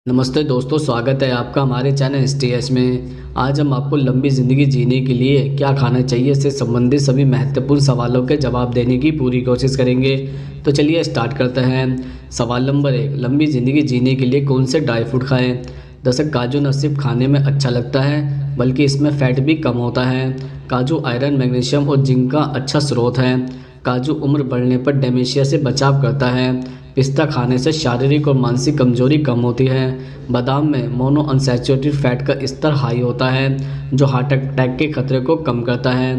नमस्ते दोस्तों, स्वागत है आपका हमारे चैनल STS में। आज हम आपको लंबी ज़िंदगी जीने के लिए क्या खाना चाहिए से संबंधित सभी महत्वपूर्ण सवालों के जवाब देने की पूरी कोशिश करेंगे। तो चलिए स्टार्ट करते हैं। सवाल नंबर 1, लंबी ज़िंदगी जीने के लिए कौन से ड्राई फ्रूट खाएं? दरअसल काजू न सिर्फ खाने में अच्छा लगता है बल्कि इसमें फ़ैट भी कम होता है। काजू आयरन, मैग्नीशियम और जिंक का अच्छा स्रोत है। काजू उम्र बढ़ने पर डेमेंशिया से बचाव करता है। पिस्ता खाने से शारीरिक और मानसिक कमजोरी कम होती है। बादाम में मोनो अनसैचुरेटेड फैट का स्तर हाई होता है जो हार्ट अटैक के खतरे को कम करता है।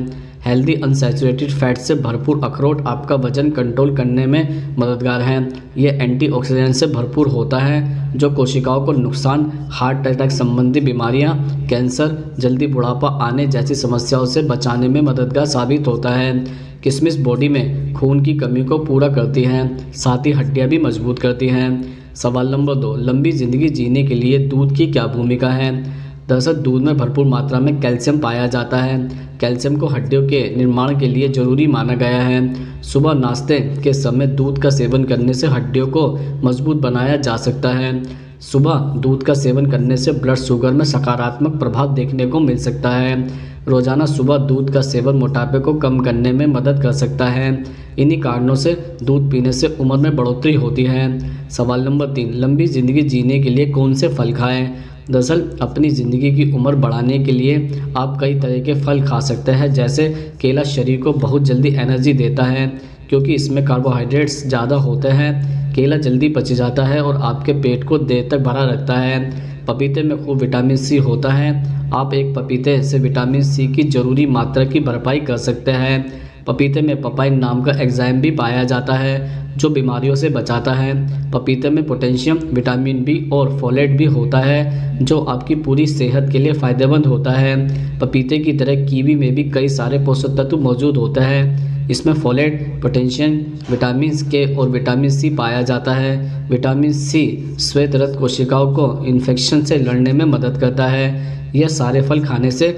हेल्दी अनसैचुरेटेड फैट से भरपूर अखरोट आपका वजन कंट्रोल करने में मददगार है। ये एंटीऑक्सीडेंट से भरपूर होता है जो कोशिकाओं को नुकसान, हार्ट अटैक संबंधी बीमारियां, कैंसर, जल्दी बुढ़ापा आने जैसी समस्याओं से बचाने में मददगार साबित होता है। किशमिश बॉडी में खून की कमी को पूरा करती हैं, साथ ही हड्डियां भी मजबूत करती हैं। सवाल नंबर 2, लंबी ज़िंदगी जीने के लिए दूध की क्या भूमिका है? दरअसल दूध में भरपूर मात्रा में कैल्शियम पाया जाता है। कैल्शियम को हड्डियों के निर्माण के लिए जरूरी माना गया है। सुबह नाश्ते के समय दूध का सेवन करने से हड्डियों को मजबूत बनाया जा सकता है। सुबह दूध का सेवन करने से ब्लड शुगर में सकारात्मक प्रभाव देखने को मिल सकता है। रोजाना सुबह दूध का सेवन मोटापे को कम करने में मदद कर सकता है। इन्हीं कारणों से दूध पीने से उम्र में बढ़ोतरी होती है। सवाल नंबर 3, लंबी ज़िंदगी जीने के लिए कौन से फल खाएं? दरअसल अपनी ज़िंदगी की उम्र बढ़ाने के लिए आप कई तरह के फल खा सकते हैं। जैसे केला शरीर को बहुत जल्दी एनर्जी देता है क्योंकि इसमें कार्बोहाइड्रेट्स ज़्यादा होते हैं। केला जल्दी पच जाता है और आपके पेट को देर तक भरा रखता है। पपीते में खूब विटामिन सी होता है। आप एक पपीते से विटामिन सी की ज़रूरी मात्रा की भरपाई कर सकते हैं। पपीते में पपाइन नाम का एंजाइम भी पाया जाता है जो बीमारियों से बचाता है। पपीते में पोटेशियम, विटामिन बी और फोलेट भी होता है जो आपकी पूरी सेहत के लिए फ़ायदेमंद होता है। पपीते की तरह कीवी में भी कई सारे पोषक तत्व मौजूद होते हैं। इसमें फोलेट, पोटेशियम, विटामिन के और विटामिन सी पाया जाता है। विटामिन सी श्वेत रक्त कोशिकाओं को इन्फेक्शन से लड़ने में मदद करता है। यह सारे फल खाने से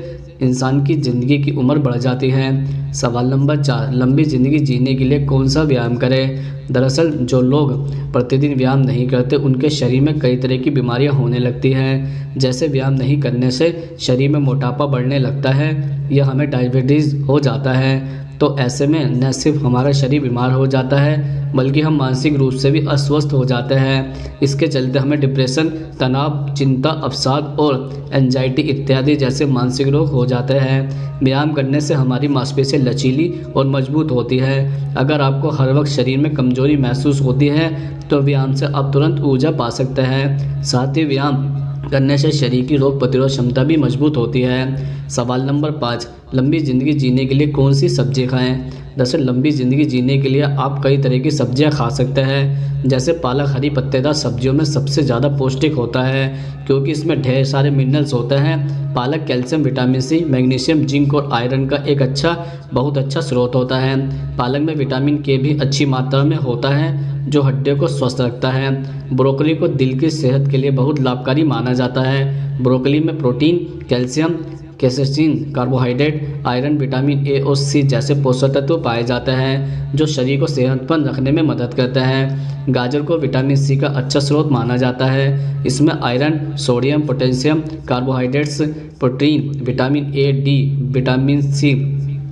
इंसान की ज़िंदगी की उम्र बढ़ जाती है। सवाल नंबर 4, लंबी ज़िंदगी जीने के लिए कौन सा व्यायाम करें? दरअसल जो लोग प्रतिदिन व्यायाम नहीं करते उनके शरीर में कई तरह की बीमारियां होने लगती हैं। जैसे व्यायाम नहीं करने से शरीर में मोटापा बढ़ने लगता है या हमें डायबिटीज़ हो जाता है। तो ऐसे में न सिर्फ हमारा शरीर बीमार हो जाता है बल्कि हम मानसिक रूप से भी अस्वस्थ हो जाते हैं। इसके चलते हमें डिप्रेशन, तनाव, चिंता, अवसाद और एंजाइटी इत्यादि जैसे मानसिक रोग हो जाते हैं। व्यायाम करने से हमारी मांसपेशियां लचीली और मजबूत होती है। अगर आपको हर वक्त शरीर में कमजोरी महसूस होती है तो व्यायाम से आप तुरंत ऊर्जा पा सकते हैं। साथ ही व्यायाम करने से शरीर की रोग प्रतिरोध क्षमता भी मजबूत होती है। सवाल नंबर 5, लंबी ज़िंदगी जीने के लिए कौन सी सब्जी खाएं? दरअसल लंबी ज़िंदगी जीने के लिए आप कई तरह की सब्जियां खा सकते हैं। जैसे पालक हरी पत्तेदार सब्जियों में सबसे ज़्यादा पौष्टिक होता है क्योंकि इसमें ढेर सारे मिनरल्स होते हैं। पालक calcium, vitamin C, magnesium, zinc और आयरन का एक बहुत अच्छा स्रोत होता है। पालक में विटामिन के भी अच्छी मात्रा में होता है जो हड्डियों को स्वस्थ रखता है। ब्रोकली को दिल की सेहत के लिए बहुत लाभकारी माना जाता है। ब्रोकली में protein, calcium, casein, carbohydrate, iron, vitamin A और सी जैसे पोषक तत्व पाए जाते हैं जो शरीर को सेहतमंद रखने में मदद करते हैं। गाजर को विटामिन सी का अच्छा स्रोत माना जाता है। इसमें iron, sodium, potassium, carbohydrates, protein, vitamin A, D, vitamin C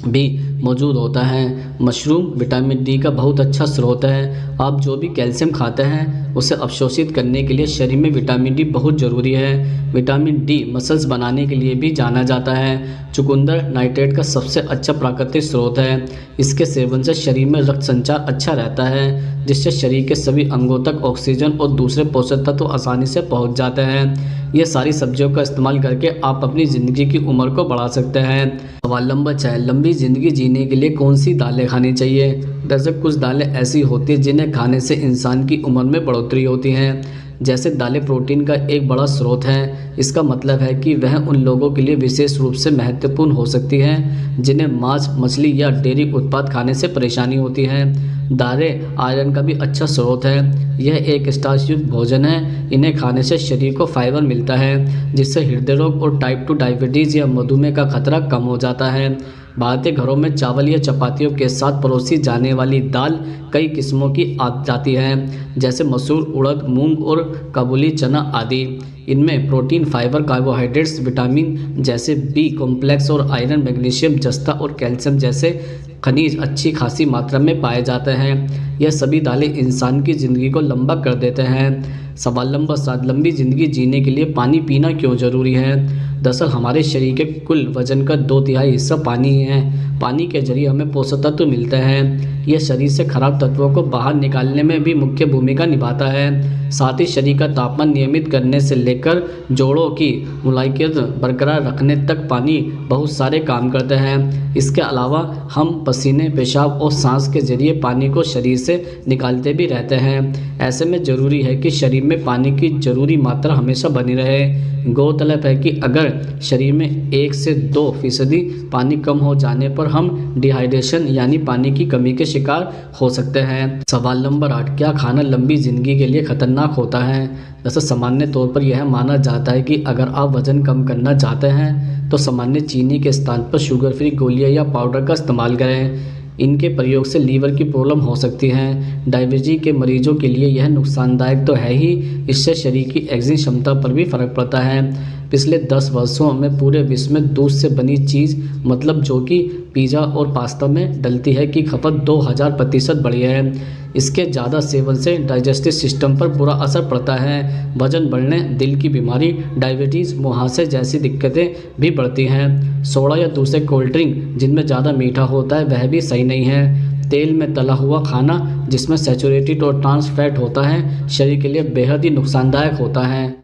भी मौजूद होता है। मशरूम विटामिन डी का बहुत अच्छा स्रोत है। आप जो भी कैल्शियम खाते हैं उसे अवशोषित करने के लिए शरीर में विटामिन डी बहुत ज़रूरी है। विटामिन डी मसल्स बनाने के लिए भी जाना जाता है। चुकंदर नाइट्रेट का सबसे अच्छा प्राकृतिक स्रोत है। इसके सेवन से शरीर में रक्त संचार अच्छा रहता है जिससे शरीर के सभी अंगों तक ऑक्सीजन और दूसरे पोषक तत्व आसानी से पहुंच जाते हैं। ये सारी सब्जियों का इस्तेमाल करके आप अपनी ज़िंदगी की उम्र को बढ़ा सकते हैं। सवाल नंबर 6, लंबी ज़िंदगी जीने के लिए कौन सी दालें खानी चाहिए? दरअसल कुछ दालें ऐसी होती हैं जिन्हें खाने से इंसान की उम्र में बढ़ोतरी होती है। जैसे दालें प्रोटीन का एक बड़ा स्रोत हैं। इसका मतलब है कि वह उन लोगों के लिए विशेष रूप से महत्वपूर्ण हो सकती हैं जिन्हें मांस, मछली या डेयरी उत्पाद खाने से परेशानी होती है। दालें आयरन का भी अच्छा स्रोत है। यह एक स्टार्च युक्त भोजन है। इन्हें खाने से शरीर को फाइबर मिलता है जिससे हृदय रोग और टाइप 2 डायबिटीज़ या मधुमेह का खतरा कम हो जाता है। भारतीय घरों में चावल या चपातियों के साथ परोसी जाने वाली दाल कई किस्मों की जाती है, जैसे मसूर, उड़द, मूंग और काबुली चना आदि। इनमें प्रोटीन, फाइबर, कार्बोहाइड्रेट्स, विटामिन जैसे बी कॉम्प्लेक्स और आयरन, मैग्नीशियम, जस्ता और कैल्शियम जैसे खनिज अच्छी खासी मात्रा में पाए जाते हैं। यह सभी दालें इंसान की ज़िंदगी को लंबा कर देते हैं। सवाल नंबर 7, लंबी ज़िंदगी जीने के लिए पानी पीना क्यों ज़रूरी है? दरअसल हमारे शरीर के कुल वजन का 2/3 हिस्सा पानी ही है। पानी के जरिए हमें पोषक तत्व मिलते हैं। यह शरीर से खराब तत्वों को बाहर निकालने में भी मुख्य भूमिका निभाता है। साथ ही शरीर का तापमान नियमित करने से लेकर जोड़ों की मुलायकियत बरकरार रखने तक पानी बहुत सारे काम करते हैं। इसके अलावा हम पसीने, पेशाब और सांस के जरिए पानी को शरीर से निकालते भी रहते हैं। ऐसे में ज़रूरी है कि शरीर में पानी की ज़रूरी मात्रा हमेशा बनी रहे। गौरतलब है कि अगर शरीर में 1 से 2% पानी कम हो जाने पर हम डिहाइड्रेशन यानी पानी की कमी के शिकार हो सकते हैं। सवाल नंबर 8, क्या खाना लंबी ज़िंदगी के लिए खतरनाक होता है? वैसे सामान्य तौर पर यह माना जाता है कि अगर आप वज़न कम करना चाहते हैं तो सामान्य चीनी के स्थान पर शुगर फ्री गोलियां या पाउडर का इस्तेमाल करें। इनके प्रयोग से लीवर की प्रॉब्लम हो सकती है। डायबिटीज के मरीजों के लिए यह नुकसानदायक तो है ही, इससे शरीर की एक्जिन क्षमता पर भी फर्क पड़ता है। पिछले 10 वर्षों में पूरे विश्व में दूध से बनी चीज़ मतलब जो कि पिज़्ज़ा और पास्ता में डलती है की खपत 2000% बढ़ी है। इसके ज़्यादा सेवन से डाइजेस्टिव सिस्टम पर बुरा असर पड़ता है। वजन बढ़ने, दिल की बीमारी, डायबिटीज़, मुहासे जैसी दिक्कतें भी बढ़ती हैं। सोडा या दूसरे कोल्ड ड्रिंक जिनमें ज़्यादा मीठा होता है वह भी सही नहीं है। तेल में तला हुआ खाना जिसमें सैचुरेटेड और ट्रांस फैट होता है शरीर के लिए बेहद ही नुकसानदायक होता है।